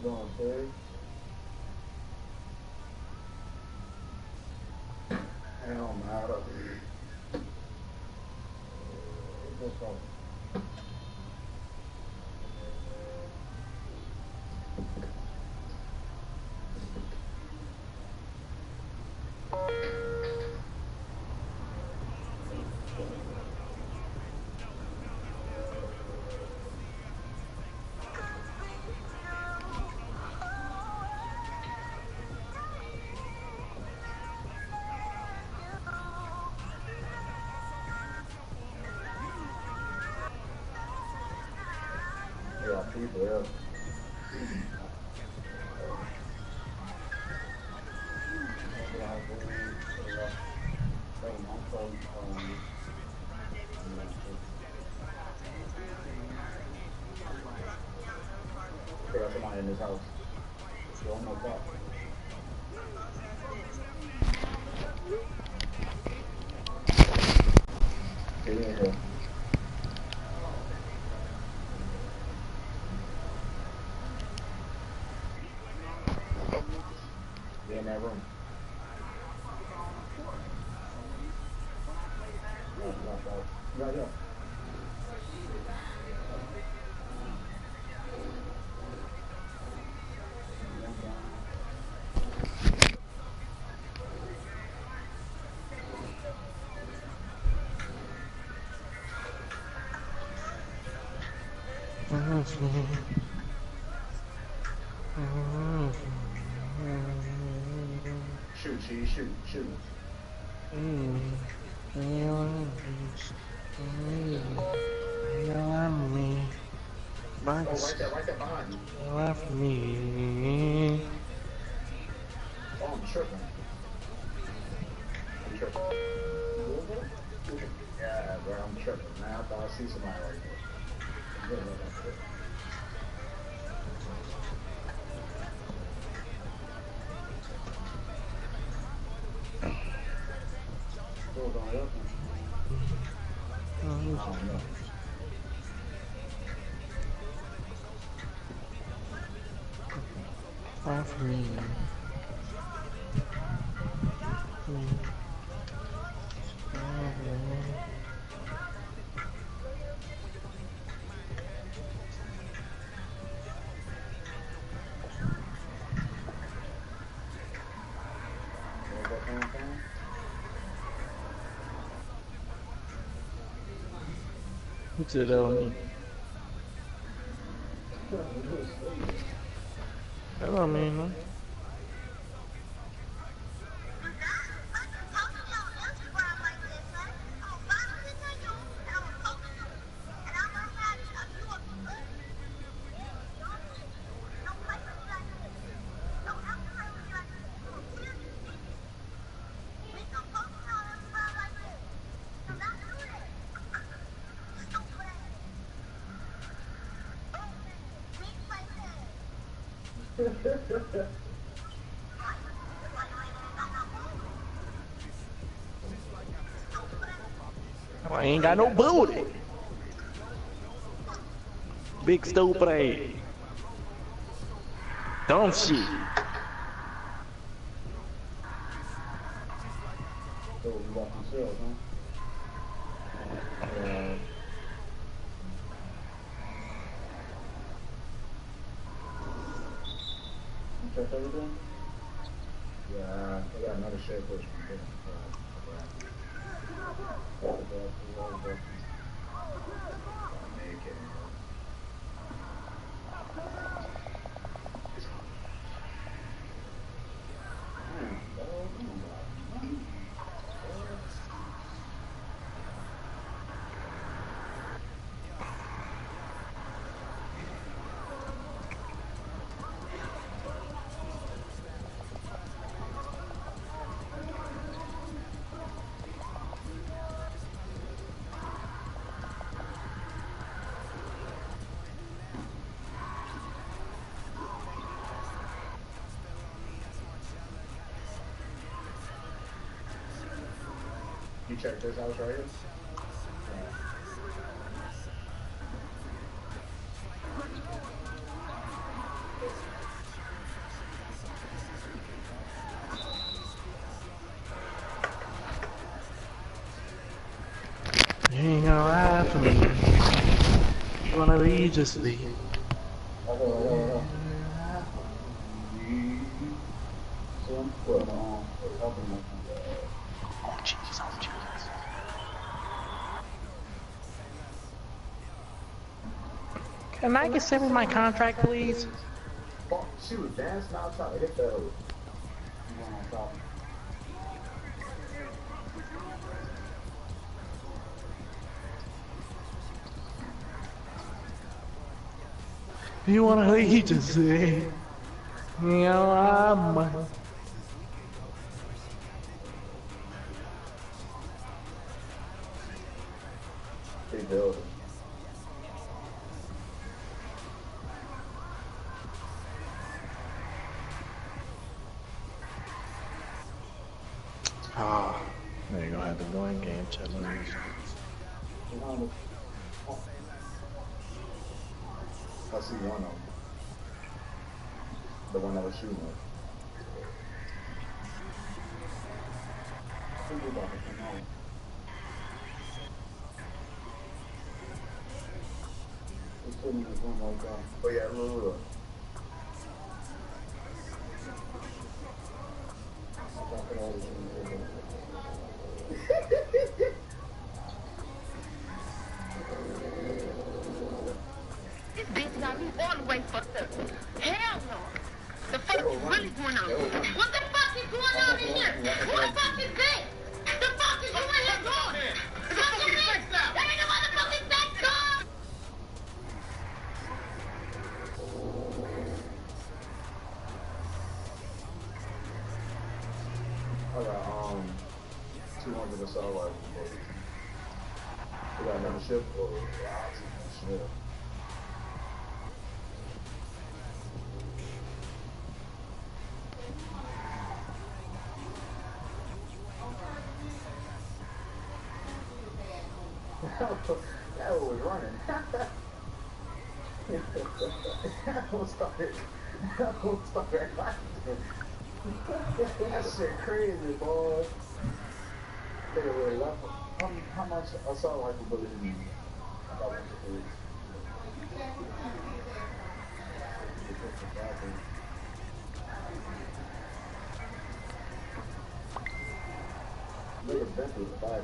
doing, Terry? Hell, mad up here. What's up? Yeah, people, yeah. They got somebody in this house. You don't know that. Get in here. Get in that room. Yeah, yeah. Shoot, she shoot, shoot. Oh, right there behind you. Left me. Oh, I'm tripping. I'm tripping. Yeah, bro, I'm tripping. Man, I thought I see somebody right there. Door's only open. I don't know. Left me. Who did that on me? That don't mean nothing. I ain't got no booty. Big stupid ass. Dumb shit. So you got themselves, huh? You checked everything? Yeah, I got another share push from here. You check this house right here? courageously. Some foot on. Helping them. Oh jeez, oh jeez. Can I get sent my contract, please? Fuck, she was dancing out trying to hit that hoe. I'm going on top. You wanna leave? Just say, you know, I'm. They building. Ah, there you go. Have to go in game challenge. I see one of them. The one that was shooting us. I think we're about to come on. Just put me in this room like that. Oh yeah, look. I'll drop it all this This bitch got me all the way fucked up. Hell no. The fuck is really going on? What the fuck is going on in here? Who the fuck is this? The fuck is you in here doing? The fuck is this? That ain't no motherfucking sex dog! I got 200 assault rifles. We got another ship or shit. That was running. That was started. That shit crazy, boy. Nigga really left. How much assault rifle bullet did you need? I thought it was nigga bent through the back.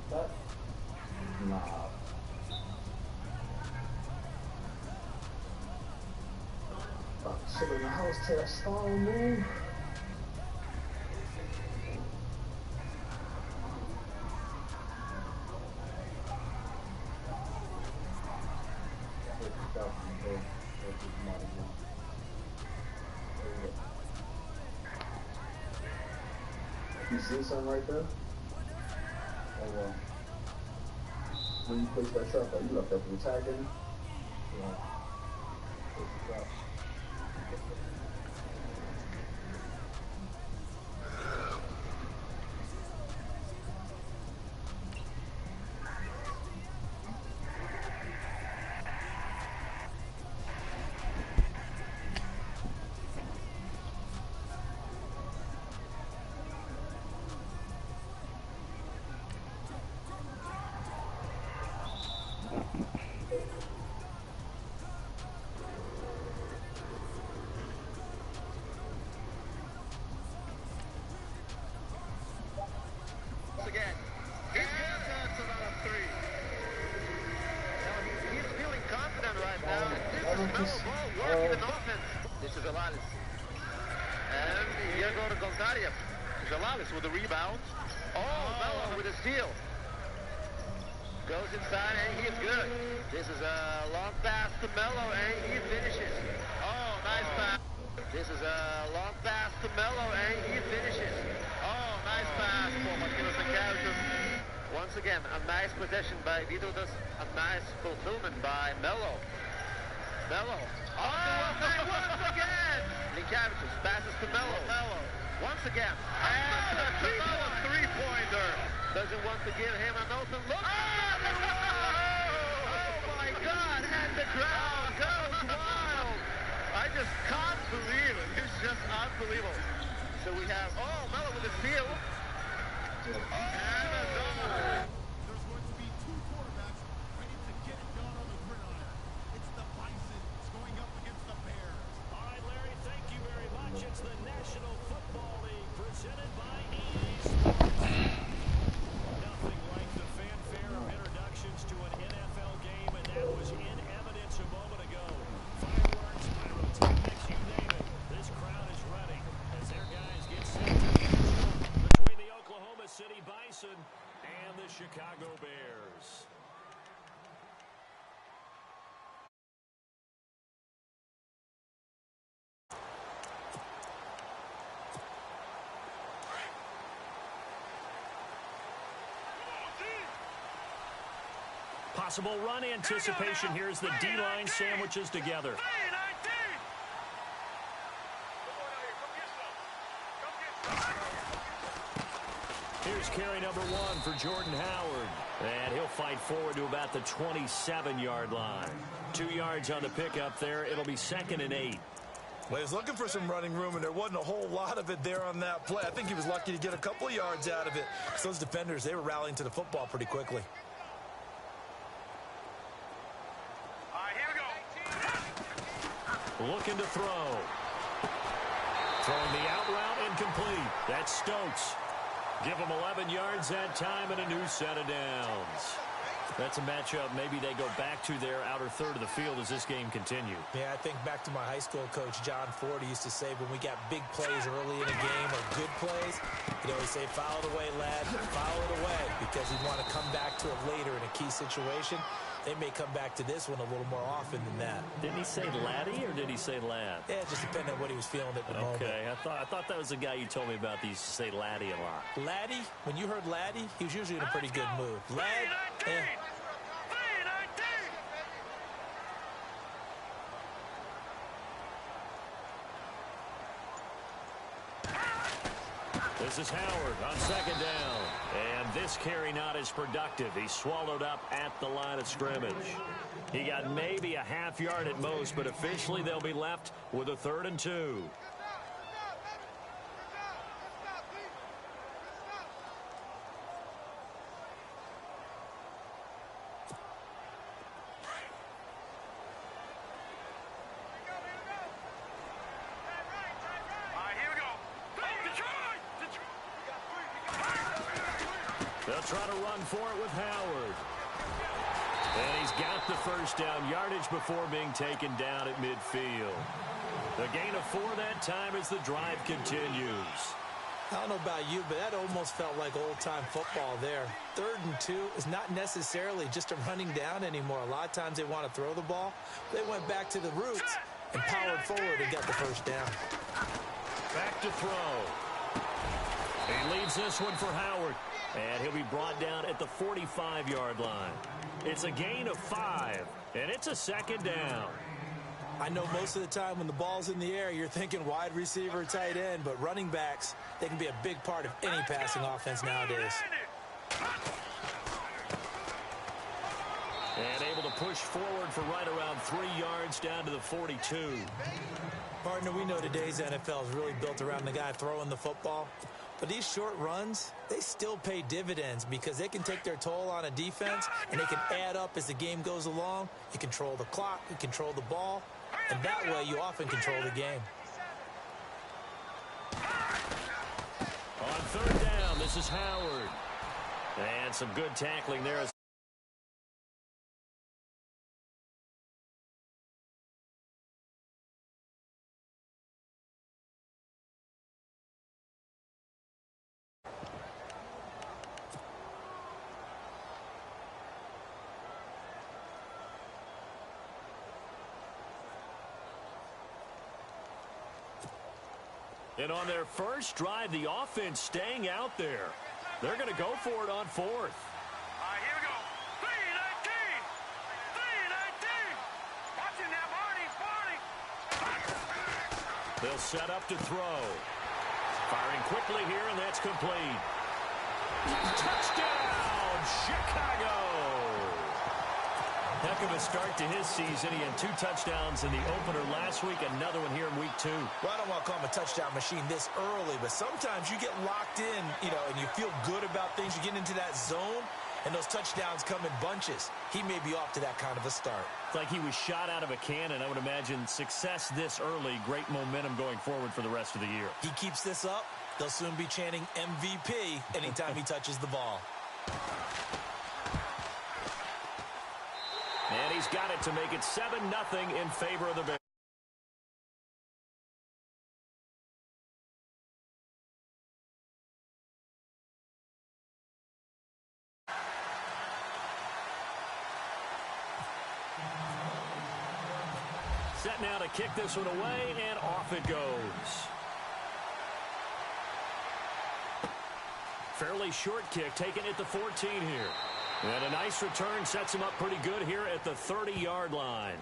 That? Nah. Fuck, shit in the house till that storm, man. You see something right there? Oh well. When you place that truck, you left that for attacking. Yeah. Place the truck. working in offense. This is Alalis. And Yegor Goldariev. Alalis with the rebound. Oh, Mello with a steal. Goes inside and he is good. This is a long pass to Mello and he finishes. Oh, nice pass. This is a long pass to Mello and he finishes. Oh, nice pass for Martinos and Characters. Once again, a nice possession by Vytautas, a nice fulfillment by Mello. Mello. Oh, once again. Linkevičius passes to Mello. Once again. And a three-pointer. Doesn't want to give him an open look. Oh my God. And the crowd goes wild. I just can't believe it. It's just unbelievable. So we have, Mello with a steal. And a dunk. There's going to be two quarterbacks ready to get it done on the gridiron. It's the Bisons going up against the Bears. All right, Larry, thank you very much. It's the National Football League presented by EA Sports. Nothing like the fanfare of introductions to an NFL game, and that was in evidence a moment ago. Fireworks, pyrotechnics, you name it. This crowd is ready as their guys get set to between the Oklahoma City Bison and the Chicago Bears. Possible run anticipation here as the D-line sandwiches together. Here's carry number 1 for Jordan Howard. And he'll fight forward to about the 27-yard line. 2 yards on the pickup there. It'll be 2nd and 8. Well, he was looking for some running room, and there wasn't a whole lot of it there on that play. I think he was lucky to get a couple of yards out of it. So those defenders, they were rallying to the football pretty quickly. Looking to throw. Throwing the out route incomplete. That's Stokes. Give him 11 yards that time and a new set of downs. That's a matchup maybe they go back to their outer third of the field as this game continues. Yeah, I think back to my high school coach, John Ford. He used to say when we got big plays early in a game or good plays, he'd always say, foul it away, lad, foul it away, because he'd want to come back to it later in a key situation. They may come back to this one a little more often than that. Didn't he say laddie or did he say lad? Yeah, just depending on what he was feeling at the moment. Okay, I thought that was the guy you told me about that used to say laddie a lot. Laddie, when you heard laddie, he was usually in a pretty good mood. Lad, This is Howard on 2nd down. And this carry not as productive. He's swallowed up at the line of scrimmage. He got maybe a half yard at most, but officially they'll be left with a 3rd and 2. They'll try to run for it with Howard. And he's got the first down yardage before being taken down at midfield. The gain of 4 that time as the drive continues. I don't know about you, but that almost felt like old-time football there. 3rd and 2 is not necessarily just a running down anymore. A lot of times they want to throw the ball. They went back to the roots and powered forward and got the first down. Back to throw. He leads this one for Howard. And he'll be brought down at the 45-yard line. It's a gain of 5, and it's a 2nd down. I know most of the time when the ball's in the air, you're thinking wide receiver, tight end, but running backs, they can be a big part of any passing offense nowadays. And able to push forward for right around 3 yards down to the 42. Partner, we know today's NFL is really built around the guy throwing the football. But these short runs, they still pay dividends because they can take their toll on a defense and they can add up as the game goes along. You control the clock, you control the ball, and that way you often control the game. On 3rd down, this is Howard. And some good tackling there. And on their first drive, the offense staying out there. They're going to go for it on fourth. All right, here we go. 3-19. 3-19. Watch it now, Barney. They'll set up to throw. Firing quickly here, and that's complete. Touchdown, Chicago! Heck of a start to his season. He had 2 touchdowns in the opener last week, another one here in week 2. Well, I don't want to call him a touchdown machine this early, but sometimes you get locked in, and you feel good about things. You get into that zone, and those touchdowns come in bunches. He may be off to that kind of a start. It's like he was shot out of a cannon. I would imagine success this early, great momentum going forward for the rest of the year. He keeps this up, they'll soon be chanting MVP anytime he touches the ball. And he's got it to make it 7-0 in favor of the Bears. Set now to kick this one away, and off it goes. Fairly short kick, taken at the 14 here. And a nice return sets him up pretty good here at the 30-yard line.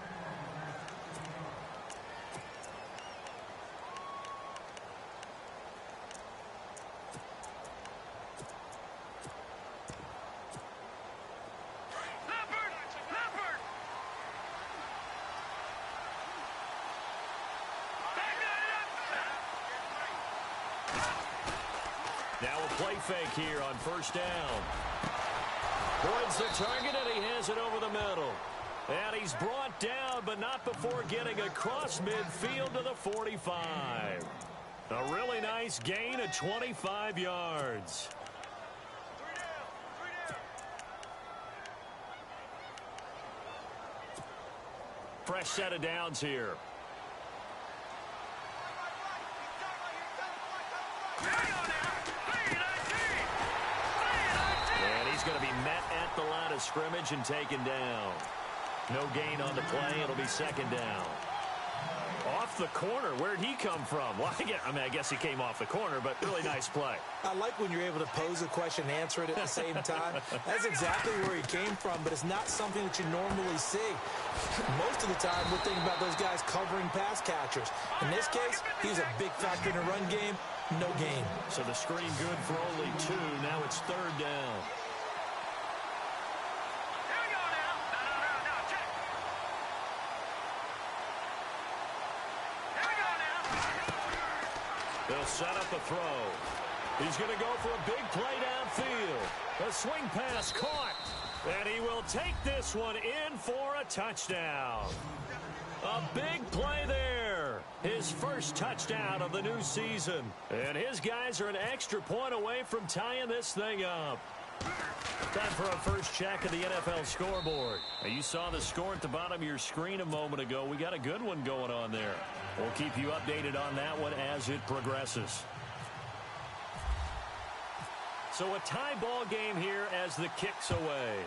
Now a play fake here on first down. Boyd's the target, and he has it over the middle. And he's brought down, but not before getting across midfield to the 45. A really nice gain of 25 yards. Fresh set of downs here. Going to be met at the line of scrimmage and taken down. No gain on the play. It'll be second down. Off the corner. Where'd he come from? Well, I guess he came off the corner, but really nice play. I like when you're able to pose a question and answer it at the same time. That's exactly where he came from, but it's not something that you normally see. Most of the time, we're thinking about those guys covering pass catchers. In this case, he's a big factor in the run game. No gain. So the screen good for only 2. Now it's third down. They'll set up a throw. He's going to go for a big play downfield. A swing pass caught. And he will take this one in for a touchdown. A big play there. His first touchdown of the new season. And his guys are an extra point away from tying this thing up. Time for our first check of the NFL scoreboard. Now, you saw the score at the bottom of your screen a moment ago. We got a good one going on there. We'll keep you updated on that one as it progresses. So a tie ball game here as the kick's away.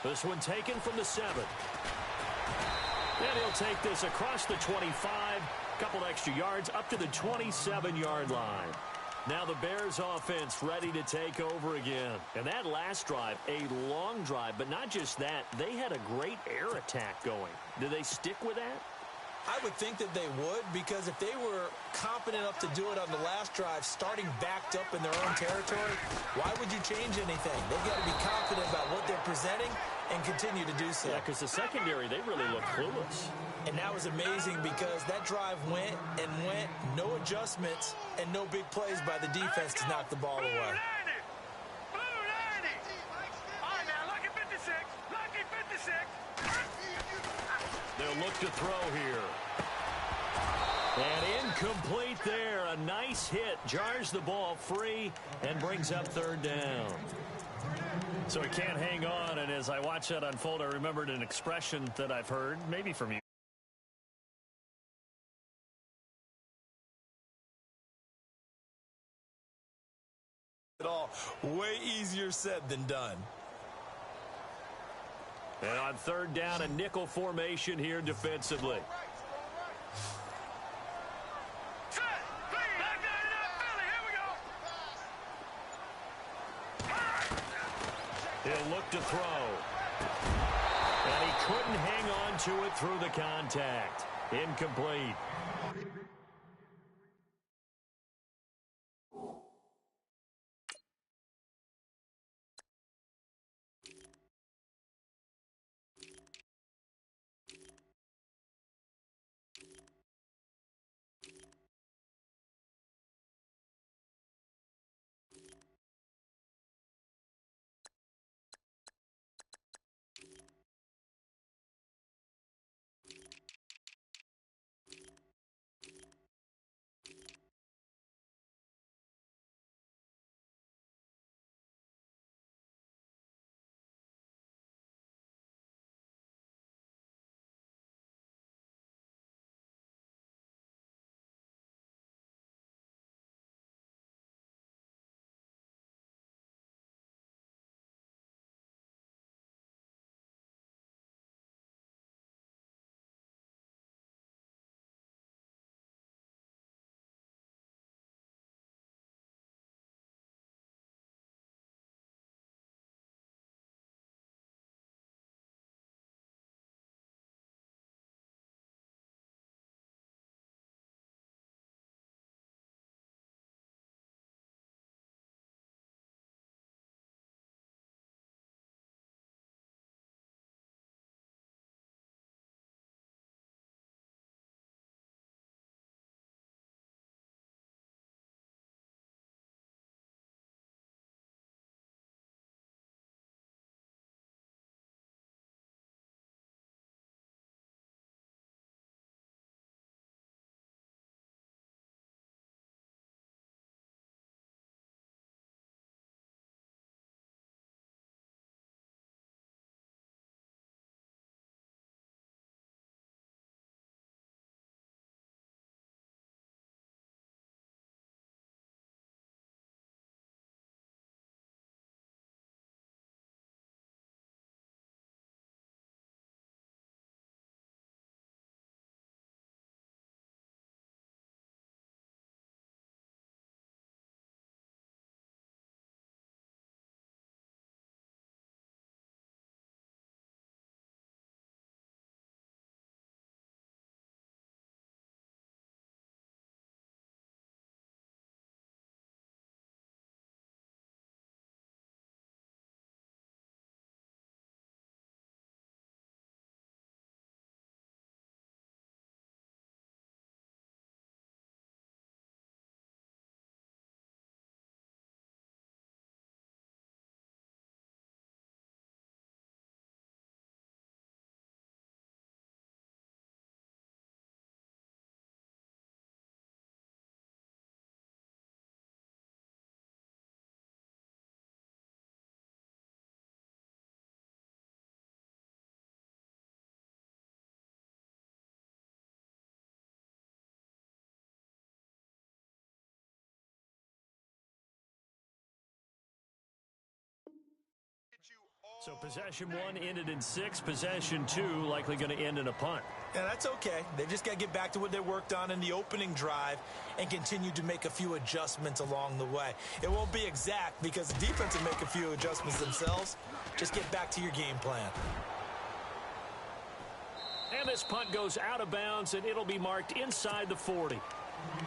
This one taken from the 7. And he'll take this across the 25. Couple extra yards up to the 27-yard line. Now the Bears offense ready to take over again. And that last drive, a long drive, but not just that. They had a great air attack going. Do they stick with that? I would think that they would, because if they were confident enough to do it on the last drive, starting backed up in their own territory, why would you change anything? They've got to be confident about what they're presenting and continue to do so. Yeah, because the secondary, they really look clueless. And that was amazing because that drive went and went, no adjustments, and no big plays by the defense to knock the ball away. Blue 90! All right, now, lucky 56. Lucky 56. They'll look to throw here. And incomplete there. A nice hit. Jars the ball free and brings up third down. So he can't hang on. And as I watch that unfold, I remembered an expression that I've heard, maybe from you. At all. Way easier said than done. And on third down, a nickel formation here defensively. He'll look to throw. And he couldn't hang on to it through the contact. Incomplete. So possession one ended in 6. Possession 2 likely going to end in a punt. Yeah, that's okay. They just got to get back to what they worked on in the opening drive and continue to make a few adjustments along the way. It won't be exact because the defense will make a few adjustments themselves. Just get back to your game plan. And this punt goes out of bounds, and it'll be marked inside the 40.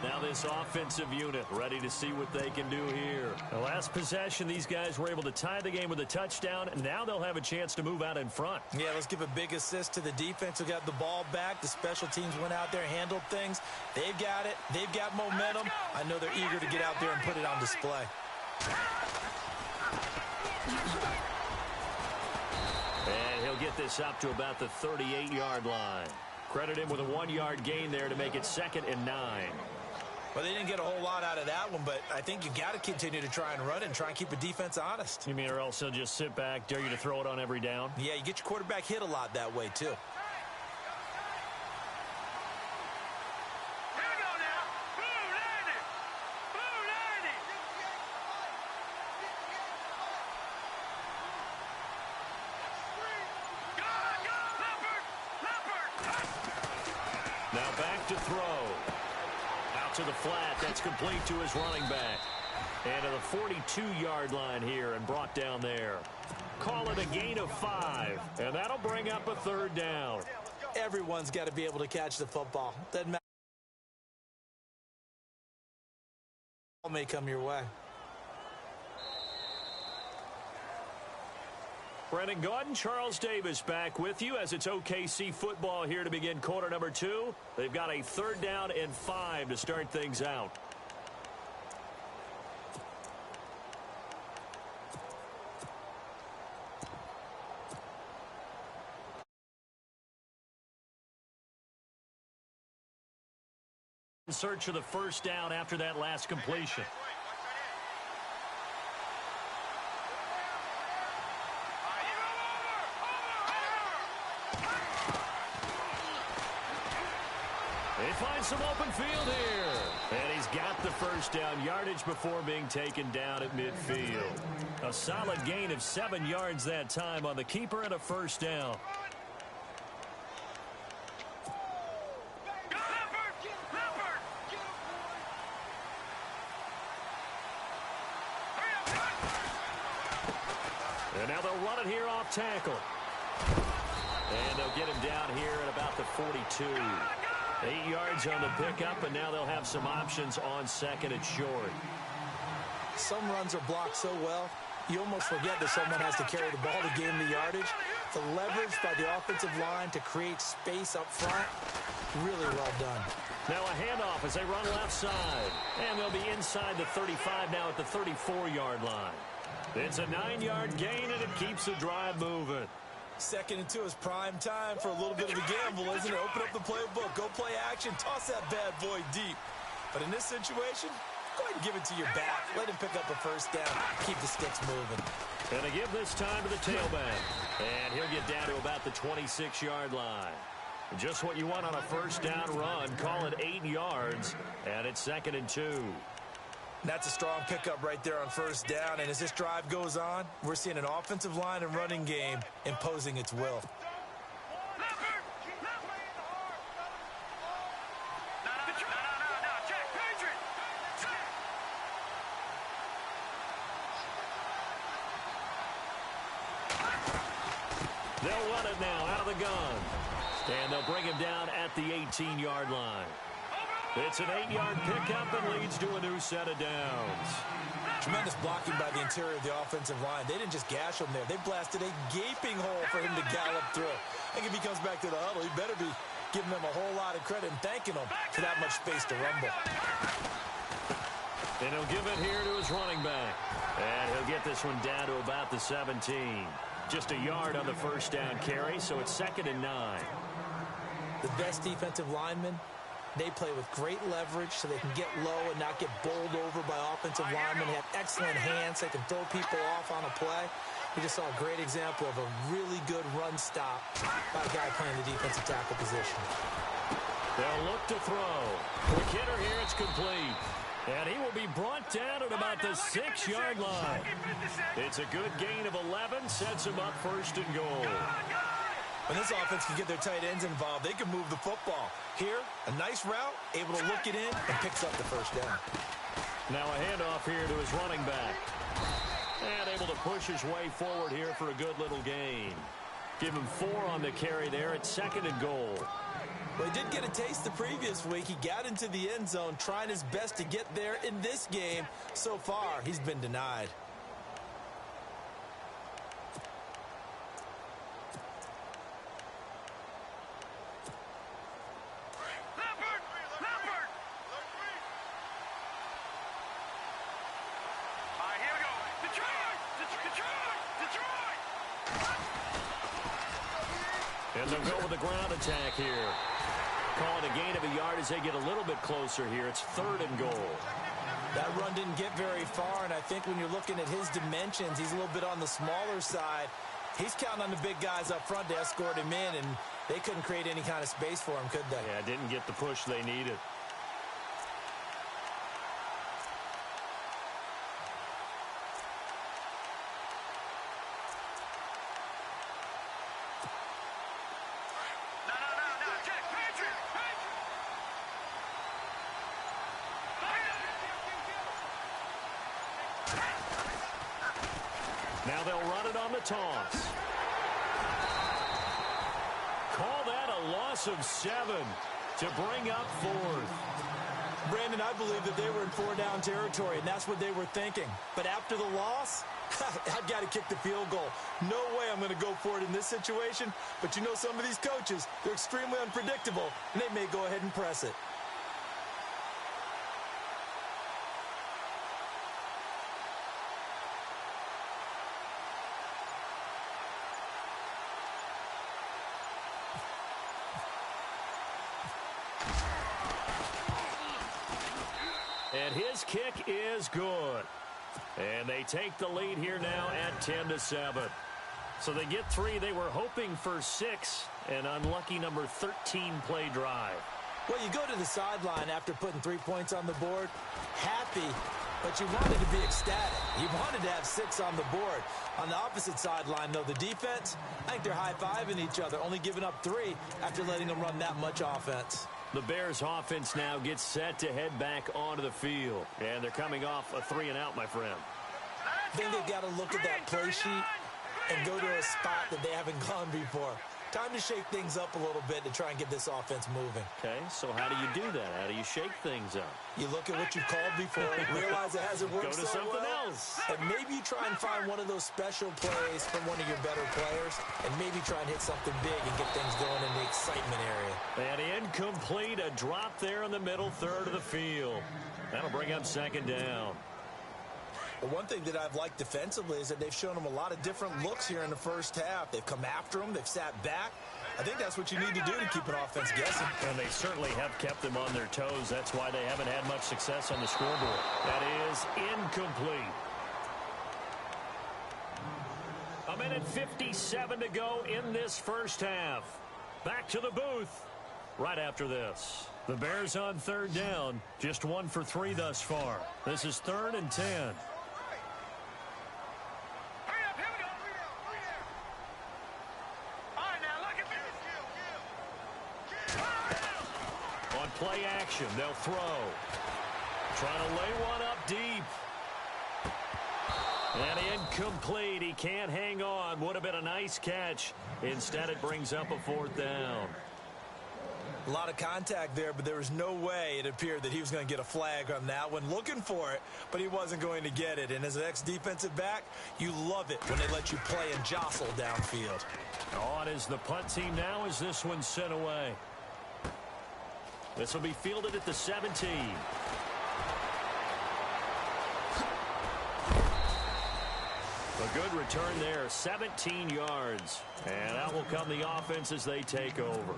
Now this offensive unit ready to see what they can do here. The last possession, these guys were able to tie the game with a touchdown, and now they'll have a chance to move out in front. Yeah, let's give a big assist to the defense who got the ball back. The special teams went out there, handled things. They've got it. They've got momentum. I know they're eager to get out there and put it on display. And he'll get this up to about the 38-yard line. Credit him with a 1-yard gain there to make it 2nd and 9. Well, they didn't get a whole lot out of that one, but I think you got to continue to try and run and try and keep the defense honest. You mean or else they'll just sit back, dare you to throw it on every down? Yeah, you get your quarterback hit a lot that way, too. Now back to throw. Out to the flat. That's complete to his running back. And to the 42-yard line here and brought down there. Call it a gain of 5, and that'll bring up a third down. Everyone's got to be able to catch the football. Doesn't matter. Ball may come your way. Brennan Gaudin, Charles Davis back with you as it's OKC football here to begin quarter number 2. They've got a third down and 5 to start things out. In search of the first down after that last completion. They find some open field here. And he's got the first down yardage before being taken down at midfield. A solid gain of 7 yards that time on the keeper and a first down. And now they'll run it here off tackle. And they'll get him down here at about the 42. 8 yards on the pickup, and now they'll have some options on second and short. Some runs are blocked so well, you almost forget that someone has to carry the ball to gain the yardage. The leverage by the offensive line to create space up front, really well done. Now a handoff as they run left side. And they'll be inside the 35 now at the 34-yard line. It's a 9-yard gain, and it keeps the drive moving. 2nd and 2 is prime time for a little bit of a gamble, isn't it? Open up the playbook, go play action, toss that bad boy deep. But in this situation, go ahead and give it to your back. Let him pick up a first down. Keep the sticks moving. And they give this time to the tailback. And he'll get down to about the 26-yard line. Just what you want on a first down run. Call it 8 yards, and it's 2nd and 2. That's a strong pickup right there on first down. And as this drive goes on, we're seeing an offensive line and running game imposing its will. They'll run it now out of the gun. And they'll bring him down at the 18-yard line. It's an 8-yard pickup and leads to a new set of downs. Tremendous blocking by the interior of the offensive line. They didn't just gash him there. They blasted a gaping hole for him to gallop through. I think if he comes back to the huddle, he better be giving them a whole lot of credit and thanking them for that much space to rumble. And he'll give it here to his running back. And he'll get this one down to about the 17. Just a yard on the first down carry, so it's 2nd and 9. The best defensive linemen, they play with great leverage so they can get low and not get bowled over by offensive linemen. They have excellent hands. They can throw people off on a play. We just saw a great example of a really good run stop by a guy playing the defensive tackle position. They'll look to throw. Quick hitter here, it's complete. And he will be brought down at about the 6-yard line. It's a good gain of 11, sets him up 1st and goal. When this offense can get their tight ends involved, they can move the football. Here, a nice route, able to look it in, and picks up the first down. Now a handoff here to his running back. And able to push his way forward here for a good little gain. Give him 4 on the carry there at 2nd and goal. Well, he did get a taste the previous week. He got into the end zone, trying his best to get there in this game. So far, he's been denied. And they'll go with the ground attack here. Call it a gain of a yard as they get a little bit closer here. It's 3rd and goal. That run didn't get very far, and I think when you're looking at his dimensions, he's a little bit on the smaller side. He's counting on the big guys up front to escort him in, and they couldn't create any kind of space for him, could they? Yeah, didn't get the push they needed. Now they'll run it on the toss. Call that a loss of 7 to bring up 4th. Brandon, I believe that they were in 4-down territory, and that's what they were thinking. But after the loss, I've got to kick the field goal. No way I'm going to go for it in this situation. But you know some of these coaches, they're extremely unpredictable, and they may go ahead and press it. And his kick is good. And they take the lead here now at 10-7. So they get 3. They were hoping for 6. An unlucky number 13 play drive. Well, you go to the sideline after putting 3 points on the board, happy, but you wanted to be ecstatic. You wanted to have 6 on the board. On the opposite sideline, though, the defense, I think they're high-fiving each other, only giving up 3 after letting them run that much offense. The Bears offense now gets set to head back onto the field. And they're coming off a 3-and-out, my friend. I think they've got to look at that play sheet and go to a spot that they haven't gone before. Time to shake things up a little bit to try and get this offense moving. Okay, so how do you do that? How do you shake things up? You look at what you've called before, realize it hasn't worked Go to so something well, else. and maybe you try and find one of those special plays from one of your better players, and maybe try and hit something big and get things going in the excitement area. And incomplete, a drop there in the middle third of the field. That'll bring up 2nd down. Well, one thing that I've liked defensively is that they've shown them a lot of different looks here in the first half. They've come after them. They've sat back. I think that's what you need to do to keep an offense guessing. And they certainly have kept them on their toes. That's why they haven't had much success on the scoreboard. That is incomplete. 1:57 to go in this first half. Back to the booth right after this. The Bears on 3rd down. Just 1 for 3 thus far. This is 3rd and 10. On play action, they'll throw. Trying to lay one up deep. And incomplete. He can't hang on. Would have been a nice catch. Instead, it brings up a 4th down. A lot of contact there, but there was no way it appeared that he was going to get a flag on that one. Looking for it, but he wasn't going to get it. And as an ex-defensive back, you love it when they let you play and jostle downfield. On is the punt team now as this one's sent away. This will be fielded at the 17. A good return there, 17 yards. And out will come the offense as they take over.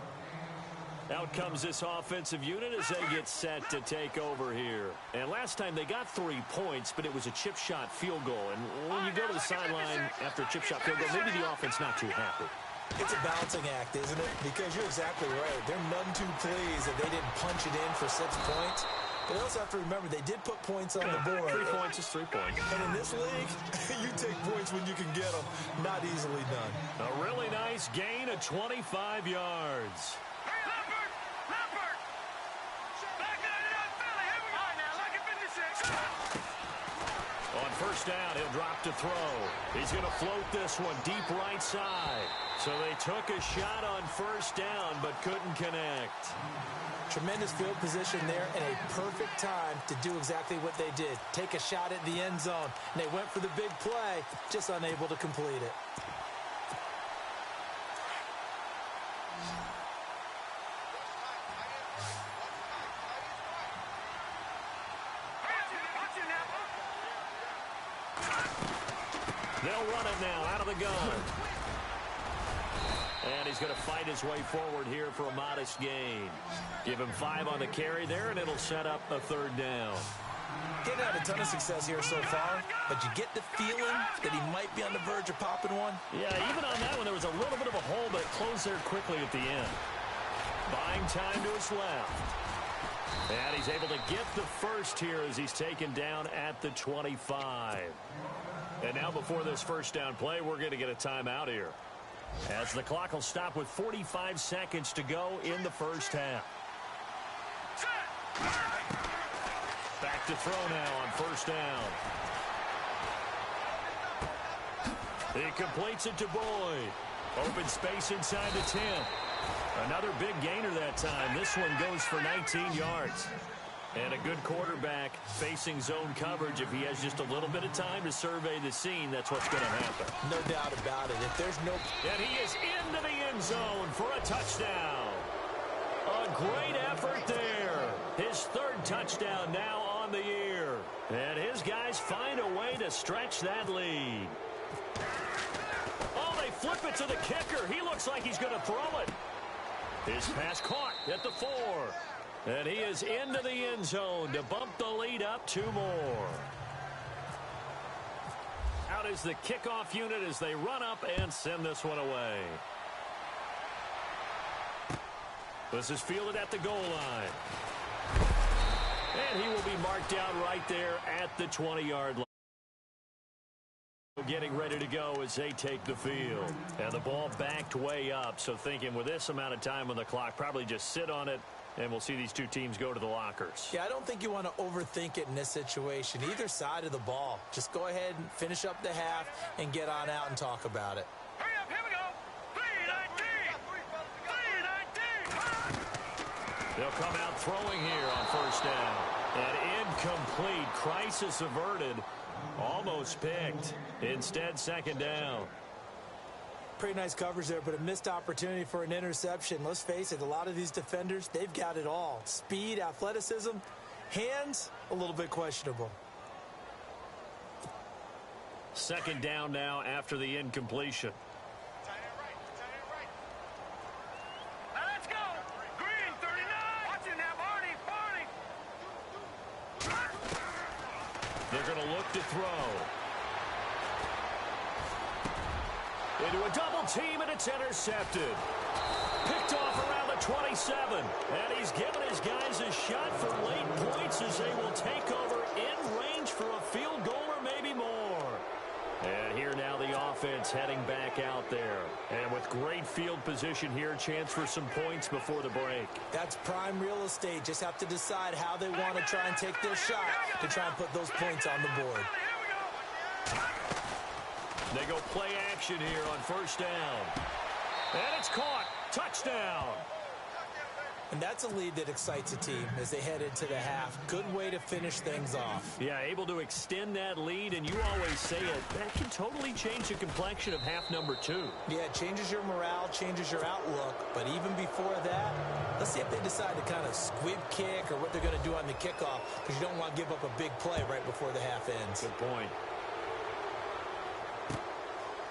Out comes this offensive unit as they get set to take over here. And last time they got 3 points, but it was a chip shot field goal. And when you go to the sideline after a chip shot field goal, maybe the offense not too happy. It's a balancing act, isn't it? Because you're exactly right. They're none too pleased that they didn't punch it in for 6 points. But they also have to remember they did put points on the board. 3 points is 3 points. And in this league, you take points when you can get them. Not easily done. A really nice gain of 25 yards. On 1st down, he'll drop to throw. He's going to float this one deep right side. So they took a shot on 1st down, but couldn't connect. Tremendous field position there and a perfect time to do exactly what they did. Take a shot at the end zone. And they went for the big play, just unable to complete it. They'll run it now out of the gun. And he's going to fight his way forward here for a modest gain. Give him 5 on the carry there, and it'll set up a 3rd down. Getting had a ton of success here so far, but you get the feeling that he might be on the verge of popping one. Yeah, even on that one, there was a little bit of a hole, but it closed there quickly at the end. Buying time to his left. And he's able to get the first here as he's taken down at the 25. And now before this 1st down play, we're going to get a timeout here, as the clock will stop with 45 seconds to go in the 1st half. Back to throw now on 1st down. He completes it to Boyd. Open space inside the 10. Another big gainer that time. This one goes for 19 yards. And a good quarterback facing zone coverage. If he has just a little bit of time to survey the scene, that's what's going to happen. No doubt about it. If there's no... And he is into the end zone for a touchdown. A great effort there. His third touchdown now on the year. And his guys find a way to stretch that lead. Oh, they flip it to the kicker. He looks like he's going to throw it. His pass caught at the 4. And he is into the end zone to bump the lead up 2 more. Out is the kickoff unit as they run up and send this one away. This is fielded at the goal line. And he will be marked down right there at the 20-yard line. Getting ready to go as they take the field. And the ball backed way up, so thinking with this amount of time on the clock, probably just sit on it, and we'll see these two teams go to the lockers. Yeah, I don't think you want to overthink it in this situation. Either side of the ball. Just go ahead and finish up the half and get on out and talk about it. Hurry up, here we go. 3-19. They'll come out throwing here on first down. And incomplete. Crisis averted. Almost picked. Instead, second down. Pretty nice coverage there, but a missed opportunity for an interception. Let's face it, a lot of these defenders, they've got it all. Speed, athleticism, hands, a little bit questionable. Second down now after the incompletion. Now let's go. Green, 39. Watching that, Barney. They're going to look to throw. Into a double team, and it's intercepted. Picked off around the 27. And he's given his guys a shot for late points as they will take over in range for a field goal or maybe more. And here now the offense heading back out there. And with great field position here, chance for some points before the break. That's prime real estate. Just have to decide how they want to try and take their shot to try and put those points on the board. They go play action here on first down. And it's caught. Touchdown. And that's a lead that excites a team as they head into the half. Good way to finish things off. Yeah, able to extend that lead, and you always say it, that can totally change the complexion of half number 2. Yeah, it changes your morale, changes your outlook. But even before that, let's see if they decide to kind of squib kick or what they're going to do on the kickoff, because you don't want to give up a big play right before the half ends. Good point.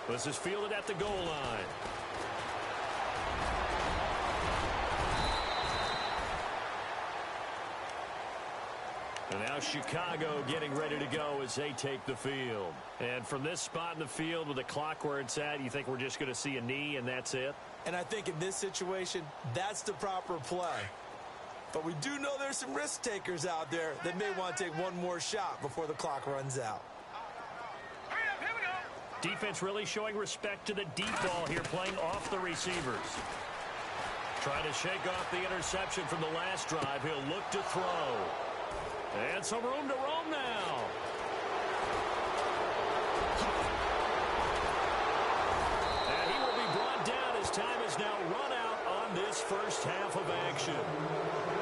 This is fielded at the goal line. And now Chicago getting ready to go as they take the field. And from this spot in the field with the clock where it's at, you think we're just going to see a knee and that's it? And I think in this situation, that's the proper play. But we do know there's some risk takers out there that may want to take one more shot before the clock runs out. Defense really showing respect to the deep ball here, playing off the receivers. Trying to shake off the interception from the last drive. He'll look to throw. And some room to roam now. And he will be brought down as time is now run out on this first half of action.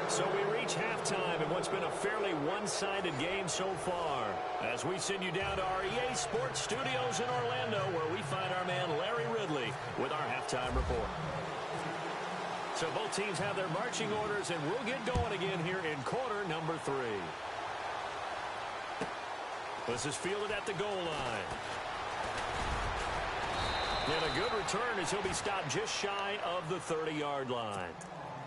So we reach halftime in what's been a fairly one-sided game so far. As we send you down to our EA Sports Studios in Orlando, where we find our man Larry Ridley with our halftime report. So both teams have their marching orders, and we'll get going again here in quarter number 3. This is fielded at the goal line. And a good return as he'll be stopped just shy of the 30-yard line.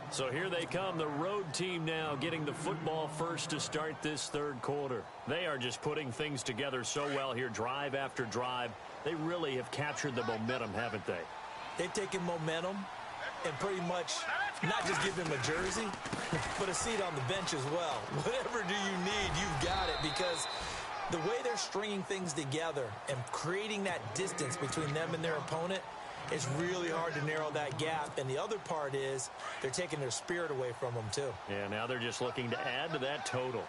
So here they come, the road team now getting the football first to start this third quarter. They are just putting things together so well here, drive after drive. They really have captured the momentum, haven't they? They've taken momentum and pretty much not just give him a jersey, but a seat on the bench as well. Whatever do you need, you've got it, because the way they're stringing things together and creating that distance between them and their opponent, it's really hard to narrow that gap. And the other part is they're taking their spirit away from them, too. Yeah, now they're just looking to add to that total.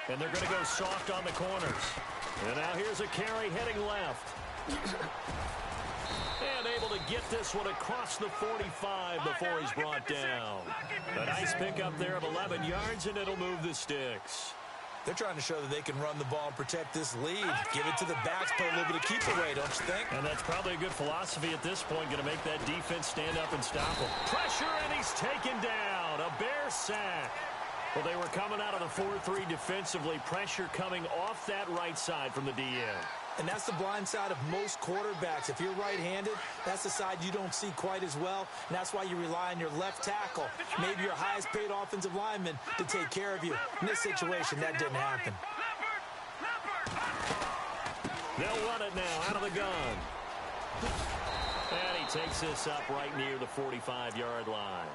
And they're going to go soft on the corners. And now here's a carry heading left. And able to get this one across the 45 before he's brought down. A nice pickup there of 11 yards, and it'll move the sticks. They're trying to show that they can run the ball and protect this lead. Give it to the backs, play a little bit of keep away, don't you think? And that's probably a good philosophy at this point, going to make that defense stand up and stop him. Pressure, and he's taken down. A Bear sack. Well, they were coming out of the 4-3 defensively. Pressure coming off that right side from the DN. And that's the blind side of most quarterbacks. If you're right-handed, that's the side you don't see quite as well. And that's why you rely on your left tackle, maybe your highest-paid offensive lineman, to take care of you. In this situation, that didn't happen. They'll run it now out of the gun. And he takes this up right near the 45-yard line.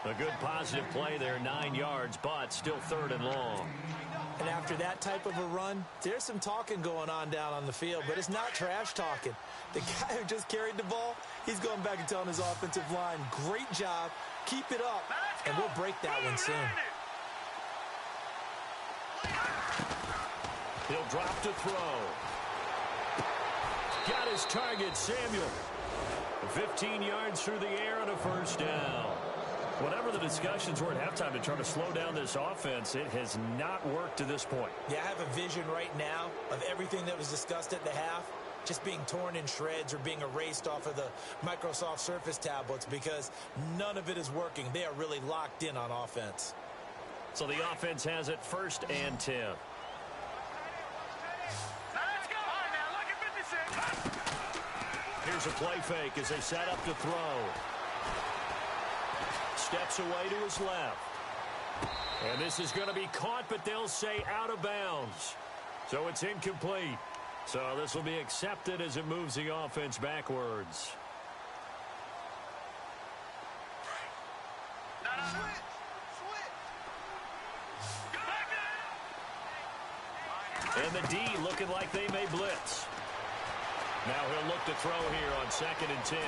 A good positive play there, 9 yards, but still 3rd and long. And after that type of a run, there's some talking going on down on the field, but it's not trash talking. The guy who just carried the ball, he's going back and telling his offensive line, great job, keep it up, and we'll break that one soon. He'll drop to throw. Got his target, Samuel. 15 yards through the air and a first down. Whatever the discussions were at halftime to try to slow down this offense, it has not worked to this point. Yeah, I have a vision right now of everything that was discussed at the half just being torn in shreds or being erased off of the Microsoft Surface tablets because none of it is working. They are really locked in on offense. So the offense has it 1st and 10. Here's a play fake as they set up to throw. Steps away to his left. And this is going to be caught, but they'll say out of bounds. So it's incomplete. So this will be accepted as it moves the offense backwards. And the D looking like they may blitz. Now he'll look to throw here on 2nd and 10.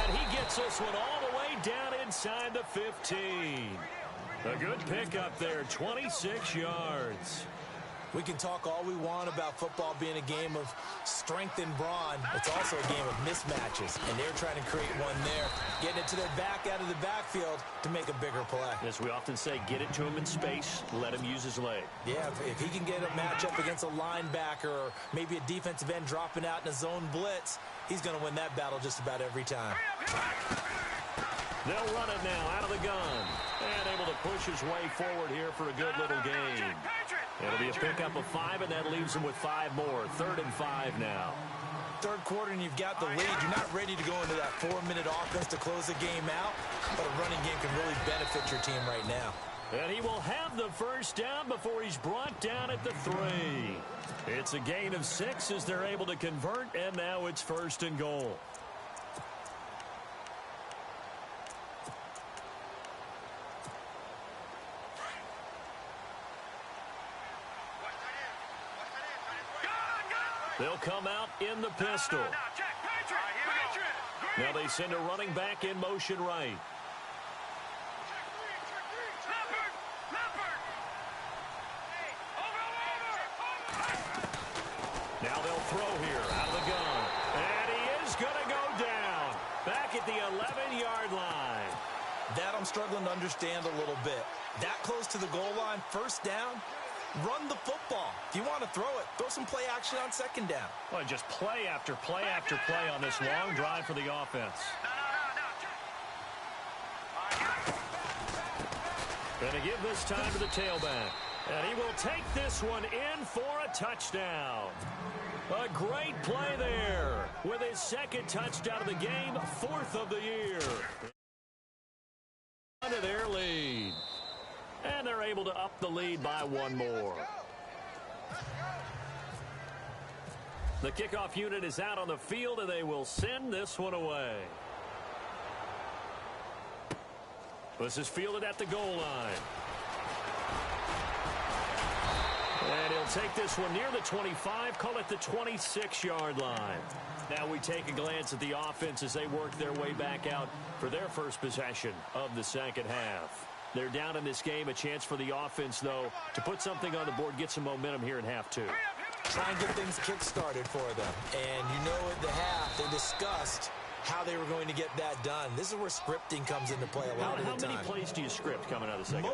And he gets this one all the way down inside the 15. A good pickup there, 26 yards. We can talk all we want about football being a game of strength and brawn. It's also a game of mismatches, and they're trying to create one there, getting it to their back out of the backfield to make a bigger play. As we often say, get it to him in space, let him use his leg. Yeah, if he can get a matchup against a linebacker or maybe a defensive end dropping out in a zone blitz, he's going to win that battle just about every time. They'll run it now out of the gun. And able to push his way forward here for a good little gain. It'll be a pickup of 5, and that leaves him with 5 more. 3rd and 5 now. Third quarter, and you've got the lead. You're not ready to go into that 4-minute offense to close the game out, but a running game can really benefit your team right now. And he will have the first down before he's brought down at the 3. It's a gain of 6 as they're able to convert, and now it's 1st and goal. They'll come out in the pistol. Now they send a running back in motion right. Now they'll throw here out of the gun. And he is going to go down. Back at the 11-yard line. That I'm struggling to understand a little bit. That close to the goal line, first down. Run the football. If you want to throw it, throw some play action on 2nd down. Well, just play after play after play on this long drive for the offense. Going to give this time to the tailback. And he will take this one in for a touchdown. A great play there with his 2nd touchdown of the game, 4th of the year. Into their lead. And they're able to up the lead by 1 more. The kickoff unit is out on the field, and they will send this one away. This is fielded at the goal line. And he'll take this one near the 25, call it the 26-yard line. Now we take a glance at the offense as they work their way back out for their first possession of the 2nd half. They're down in this game. A chance for the offense, though, to put something on the board, get some momentum here in half two. Try and get things kick-started for them. And you know at the half, they discussed how they were going to get that done. This is where scripting comes into play a lot of the time. How many plays do you script coming out of the second?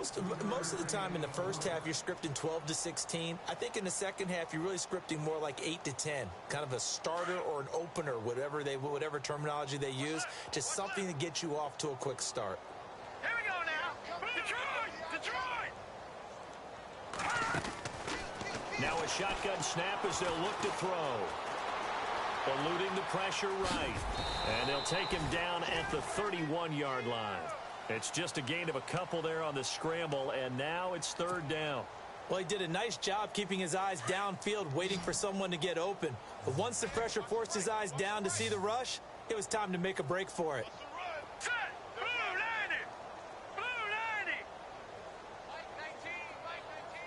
Most of the time in the first half, you're scripting 12 to 16. I think in the second half, you're really scripting more like 8 to 10. Kind of a starter or an opener, whatever terminology they use, just something to get you off to a quick start. Here we go now. Detroit! Now a shotgun snap as they'll look to throw. Eluding the pressure right. And they'll take him down at the 31-yard line. It's just a gain of a couple there on the scramble, and now it's third down. Well, he did a nice job keeping his eyes downfield, waiting for someone to get open. But once the pressure forced his eyes down to see the rush, it was time to make a break for it. Set! Blue 90! Blue 90! Mike 19! Mike 19!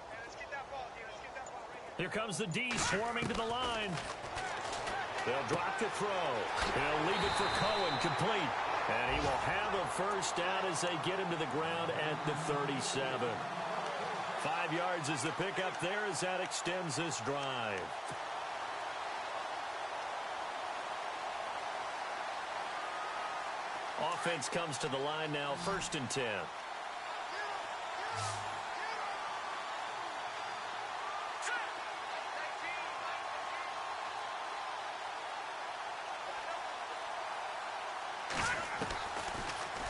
Yeah, let's get that ball, D. Let's get that ball right here. Here comes the D swarming to the line. They'll drop the throw. He'll leave it for Cohen, complete. And he will have a first down as they get him to the ground at the 37. 5 yards is the pickup there as that extends this drive. Offense comes to the line now, 1st and 10.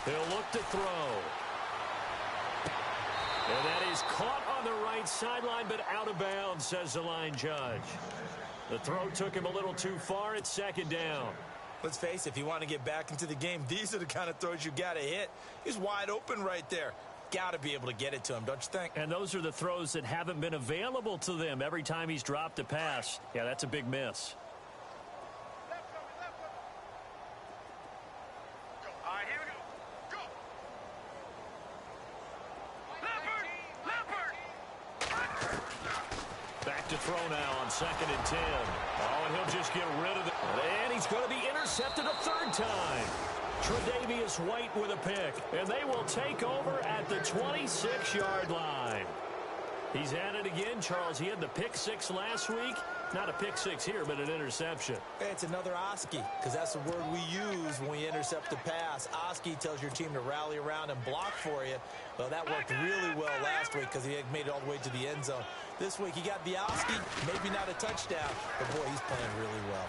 He'll look to throw. And that is caught on the right sideline, but out of bounds, says the line judge. The throw took him a little too far. It's 2nd down. Let's face it, if you want to get back into the game, these are the kind of throws you got to hit. He's wide open right there. Got to be able to get it to him, don't you think? And those are the throws that haven't been available to them every time he's dropped a pass. Yeah, that's a big miss. All right, here we go. Go! Leopard! Back to throw now on 2nd and 10. Oh, and he'll just get rid of it. And he's going to be intercepted a 3rd time. Tre'Davious White with a pick. And they will take over at the 26-yard line. He's at it again, Charles. He had the pick 6 last week. Not a pick 6 here, but an interception. It's another Oski, because that's the word we use when we intercept the pass. Oski tells your team to rally around and block for you. Well, that worked really well last week because he had made it all the way to the end zone. This week, he got the Oski, maybe not a touchdown, but boy, he's playing really well.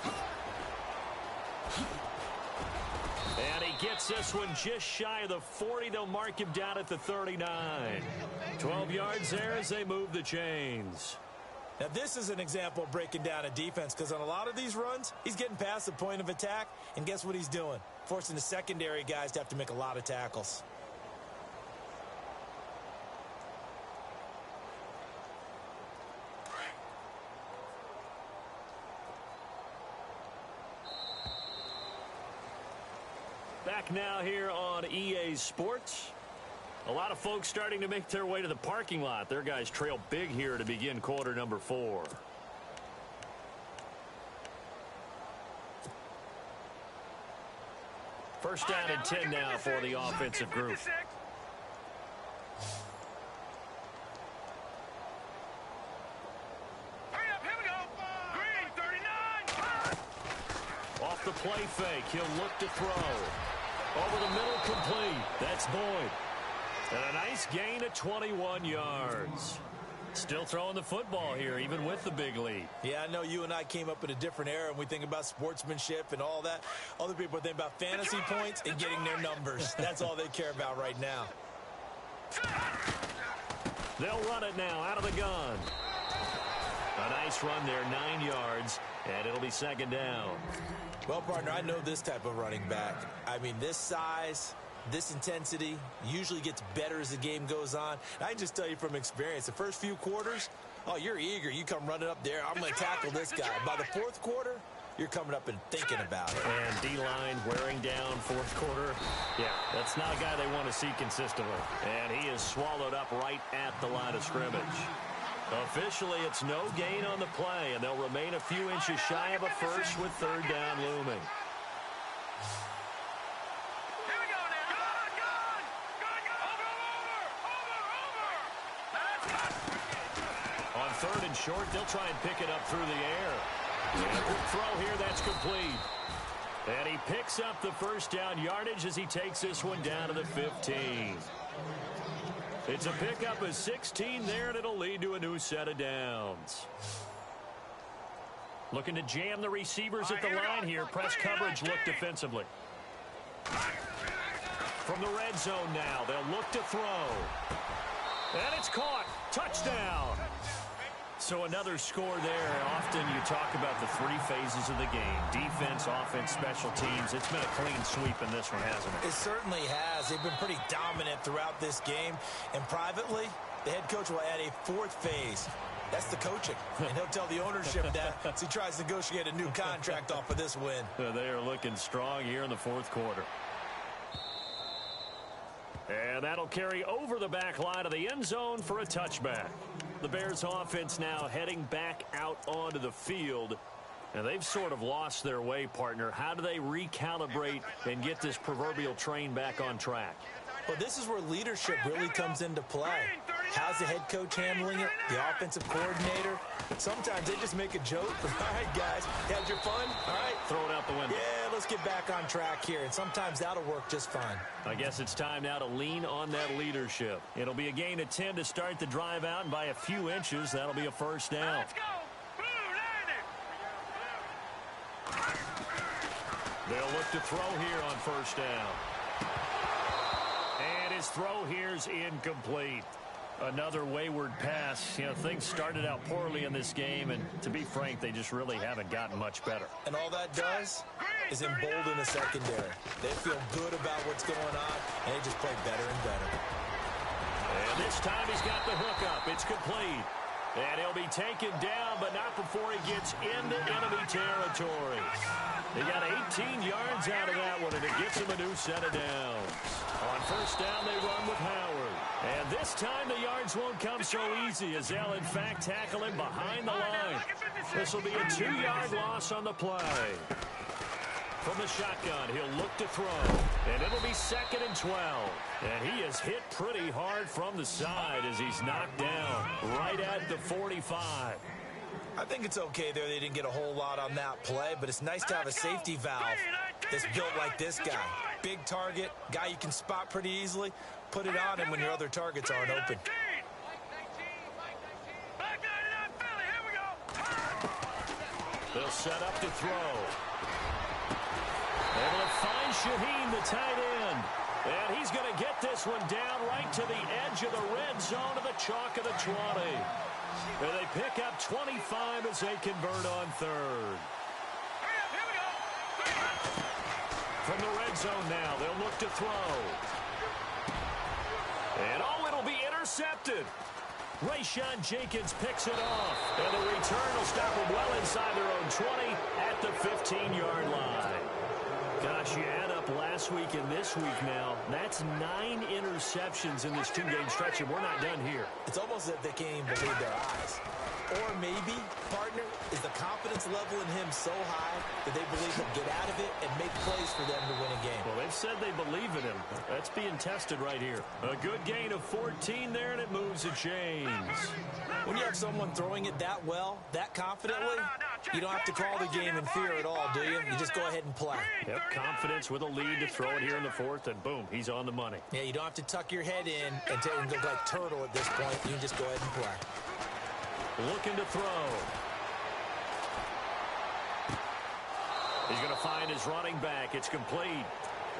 And he gets this one just shy of the 40. They'll mark him down at the 39. 12 yards there as they move the chains. Now, this is an example of breaking down a defense, because on a lot of these runs, he's getting past the point of attack, and guess what he's doing? Forcing the secondary guys to have to make a lot of tackles. Back now here on EA Sports. A lot of folks starting to make their way to the parking lot. Their guys trail big here to begin quarter number 4. First down and 10 now for the offensive group. Hurry up, here we go. Green, 39. Off the play fake, he'll look to throw. Over the middle, complete. That's Boyd. And a nice gain of 21 yards. Still throwing the football here, even with the big lead. Yeah, I know you and I came up in a different era, and we think about sportsmanship and all that. Other people think about fantasy points and getting their numbers. That's all they care about right now. They'll run it now out of the gun. A nice run there, 9 yards, and it'll be 2nd down. Well, partner, I know this type of running back. I mean, this size, this intensity usually gets better as the game goes on. And I can just tell you from experience, the first few quarters, oh, you're eager. You come running up there, I'm going to tackle this guy. By the 4th quarter, you're coming up and thinking about it. And D-line wearing down 4th quarter. Yeah, that's not a guy they want to see consistently. And he is swallowed up right at the line of scrimmage. Officially, it's no gain on the play, and they'll remain a few inches shy of a first with 3rd down looming. Here we go now. third and short. They'll try and pick it up through the air. And a quick throw here, that's complete. And he picks up the first down yardage as he takes this one down to the 15. It's a pickup of 16 there, and it'll lead to a new set of downs. Looking to jam the receivers at the line here. Press coverage look defensively. From the red zone now, they'll look to throw. And it's caught. Touchdown. So another score there. Often you talk about the three phases of the game. Defense, offense, special teams. It's been a clean sweep in this one, hasn't it? It certainly has. They've been pretty dominant throughout this game. And privately, the head coach will add a fourth phase. That's the coaching. And he'll tell the ownership that as he tries to negotiate a new contract off of this win. They are looking strong here in the fourth quarter. And that'll carry over the back line of the end zone for a touchback. The Bears offense now heading back out onto the field. And they've sort of lost their way, partner. How do they recalibrate and get this proverbial train back on track? Well, this is where leadership really comes into play. How's the head coach handling it? The offensive coordinator? Sometimes they just make a joke. All right, guys, had your fun? All right. Throw it out the window. Yeah, let's get back on track here. And sometimes that'll work just fine. I guess it's time now to lean on that leadership. It'll be a gain of 10 to start the drive out, and by a few inches, that'll be a first down. Let's go. They'll look to throw here on first down. And his throw here's incomplete. Another wayward pass. You know, things started out poorly in this game, and to be frank, they just really haven't gotten much better. And all that does is embolden the secondary. They feel good about what's going on, and they just play better and better. And this time he's got the hook up. It's complete. And he'll be taken down, but not before he gets into enemy territory. They got 18 yards out of that one, and it gets him a new set of downs. On first down, they run with Howard. And this time the yards won't come so easy, as they'll, in fact, tackle him behind the line. This will be a 2-yard loss on the play. From the shotgun, he'll look to throw. And it'll be 2nd and 12. And he is hit pretty hard from the side as he's knocked down right at the 45. I think it's okay there. They didn't get a whole lot on that play, but it's nice to have a safety valve that's built like this guy. Big target, guy you can spot pretty easily. Put it on him when your other targets aren't open. They'll set up to throw. Able to find Shaheen, the tight end. And he's going to get this one down right to the edge of the red zone of the chalk of the 20. And they pick up 25 as they convert on third. From the red zone now, they'll look to throw. And oh, it'll be intercepted. Rayshawn Jenkins picks it off. And the return will stop them well inside their own 20 at the 15-yard line. Gosh, you add up last week and this week now, that's 9 interceptions in this 2-game stretch, and we're not done here. It's almost as if they can't even believe their eyes. Or maybe, partner, is the confidence level in him so high that they believe he'll get out of it and make plays for them to win a game. Well, they've said they believe in him. That's being tested right here. A good gain of 14 there, and it moves the chains. When you have someone throwing it that well, that confidently, you don't have to call the game in fear at all, do you? You just go ahead and play. Yep, confidence with a lead to throw it here in the fourth, and boom, he's on the money. Yeah, you don't have to tuck your head in and look like turtle at this point. You can just go ahead and play. Looking to throw. He's going to find his running back. It's complete.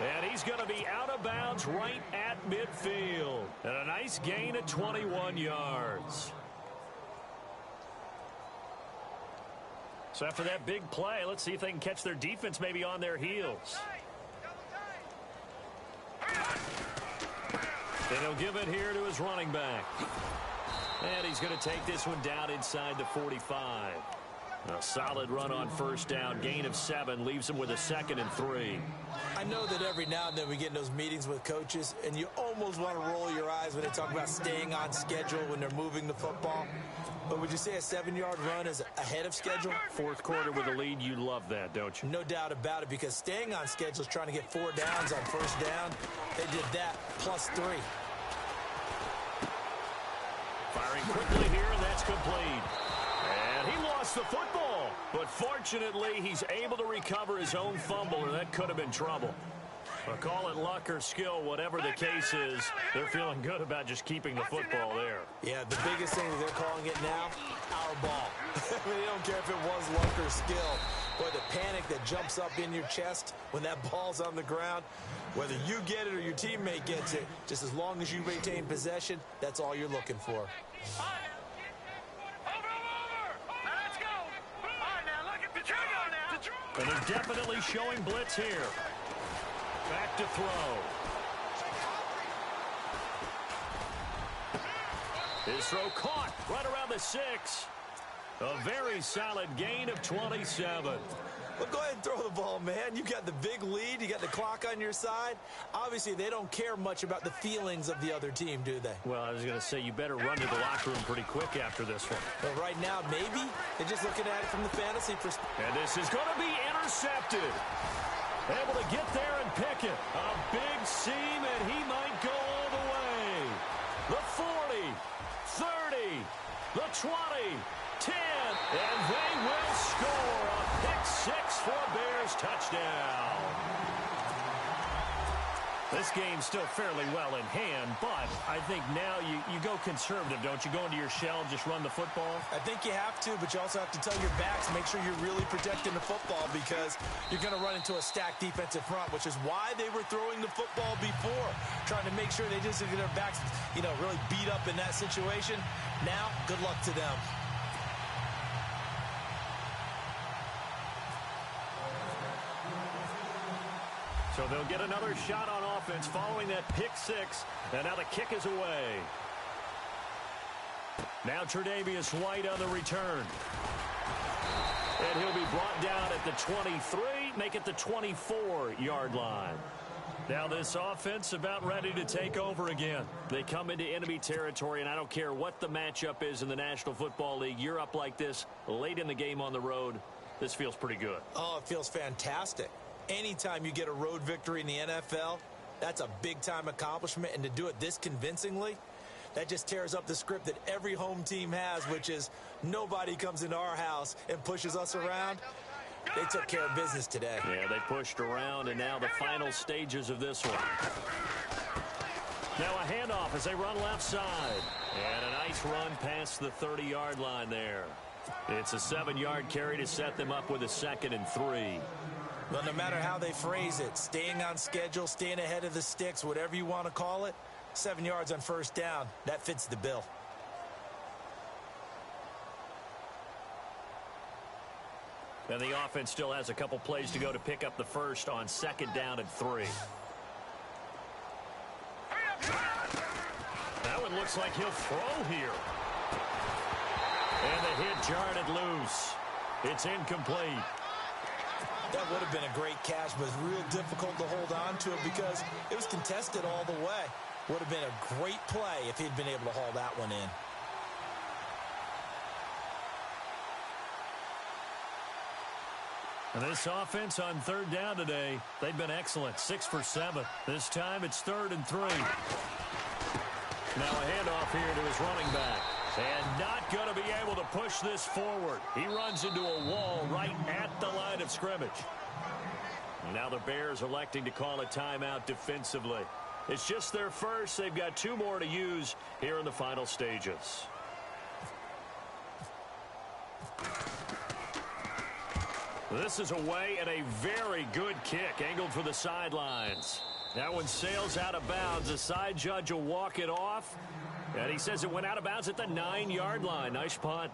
And he's going to be out of bounds right at midfield. And a nice gain of 21 yards. So after that big play, let's see if they can catch their defense maybe on their heels. And he'll give it here to his running back. And he's going to take this one down inside the 45. A solid run on first down. Gain of 7 leaves him with a 2nd and 3. I know that every now and then we get in those meetings with coaches, and you almost want to roll your eyes when they talk about staying on schedule when they're moving the football. But would you say a 7-yard run is ahead of schedule? Fourth quarter with a lead, you love that, don't you? No doubt about it, because staying on schedule is trying to get 4 downs on first down. They did that plus 3. Firing quickly here, and that's complete. Fortunately, he's able to recover his own fumble, or that could have been trouble. But call it luck or skill, whatever the case is, they're feeling good about just keeping the football there. Yeah, the biggest thing that they're calling it now, our ball. I mean, they don't care if it was luck or skill. Boy, the panic that jumps up in your chest when that ball's on the ground, whether you get it or your teammate gets it, just as long as you retain possession, that's all you're looking for. And they're definitely showing blitz here. Back to throw. His throw caught right around the 6. A very solid gain of 27. Well, go ahead and throw the ball, man. You got the big lead. You got the clock on your side. Obviously, they don't care much about the feelings of the other team, do they? Well, I was going to say, you better run to the locker room pretty quick after this one. But right now, maybe they're just looking at it from the fantasy perspective. And this is going to be intercepted. Able to get there and pick it. A big seam, and he might go all the way. The 40, 30, the 20, 10, and they will score a pick-6 for a Bears touchdown. This game's still fairly well in hand, but I think now you go conservative, don't you? Go into your shell, just run the football? I think you have to, but you also have to tell your backs, make sure you're really protecting the football because you're going to run into a stacked defensive front, which is why they were throwing the football before, trying to make sure they just get their backs, really beat up in that situation. Now, good luck to them. So they'll get another shot on offense following that pick-6, and now the kick is away. Now Tre'Davious White on the return. And he'll be brought down at the 23, make it the 24-yard line. Now this offense about ready to take over again. They come into enemy territory, and I don't care what the matchup is in the National Football League. You're up like this late in the game on the road. This feels pretty good. Oh, it feels fantastic. Anytime you get a road victory in the NFL, that's a big-time accomplishment. And to do it this convincingly, that just tears up the script that every home team has, which is nobody comes into our house and pushes us around. They took care of business today. Yeah, they pushed around, and now the final stages of this one. Now a handoff as they run left side. And a nice run past the 30-yard line there. It's a 7-yard carry to set them up with a 2nd and 3. Well, no matter how they phrase it, staying on schedule, staying ahead of the sticks, whatever you want to call it, 7 yards on first down, that fits the bill. And the offense still has a couple plays to go to pick up the first on 2nd down and 3. That one looks like he'll throw here. And the hit jarred it loose. It's incomplete. That would have been a great catch, but it's real difficult to hold on to it because it was contested all the way. Would have been a great play if he'd been able to haul that one in. And this offense on 3rd down today, they've been excellent. 6 for 7. This time it's 3rd and 3. Now a handoff here to his running back. And not going to be able to push this forward. He runs into a wall right at the line of scrimmage. Now the Bears electing to call a timeout defensively. It's just their first. They've got 2 more to use here in the final stages. This is away and a very good kick angled for the sidelines. That one sails out of bounds. The side judge will walk it off. And he says it went out of bounds at the 9-yard line. Nice punt.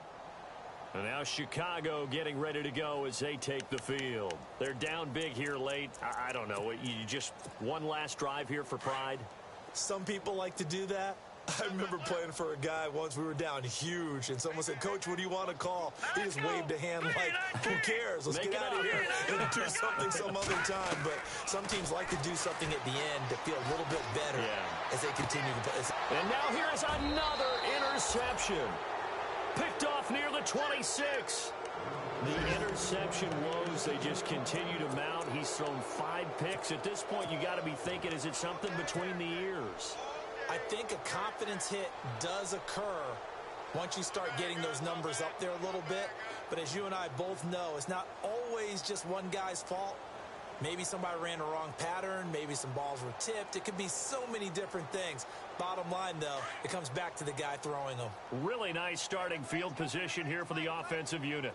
And now Chicago getting ready to go as they take the field. They're down big here late. I don't know. You just one last drive here for pride? Some people like to do that. I remember playing for a guy once. We were down huge, and someone said, "Coach, what do you want to call?" He just waved a hand like, "Who cares? Let's get out of here and do something some other time." But some teams like to do something at the end to feel a little bit better as they continue to play. And now here's another interception. Picked off near the 26. The interception woes, they just continue to mount. He's thrown 5 picks. At this point, you got to be thinking, is it something between the ears? I think a confidence hit does occur once you start getting those numbers up there a little bit. But as you and I both know, it's not always just one guy's fault. Maybe somebody ran the wrong pattern. Maybe some balls were tipped. It could be so many different things. Bottom line, though, it comes back to the guy throwing them. Really nice starting field position here for the offensive unit.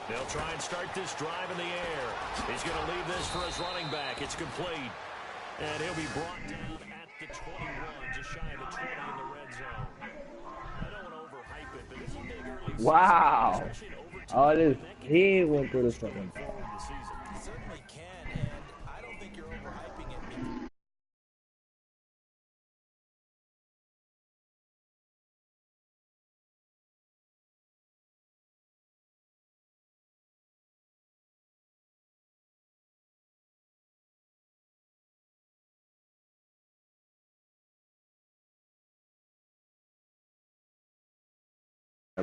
They'll try and start this drive in the air. He's going to leave this for his running back. It's complete. And he'll be brought down at the 21, just shy of the 20 in the red zone. I don't want to overhype it, but it's a big early season. Wow. Oh, this he went through the second. You certainly can, and I don't think you're overhyping it. I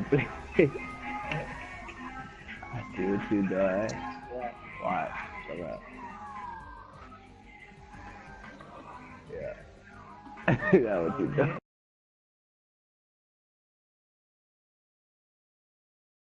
see what you done. Watch. Shut up. Yeah. I see what you done.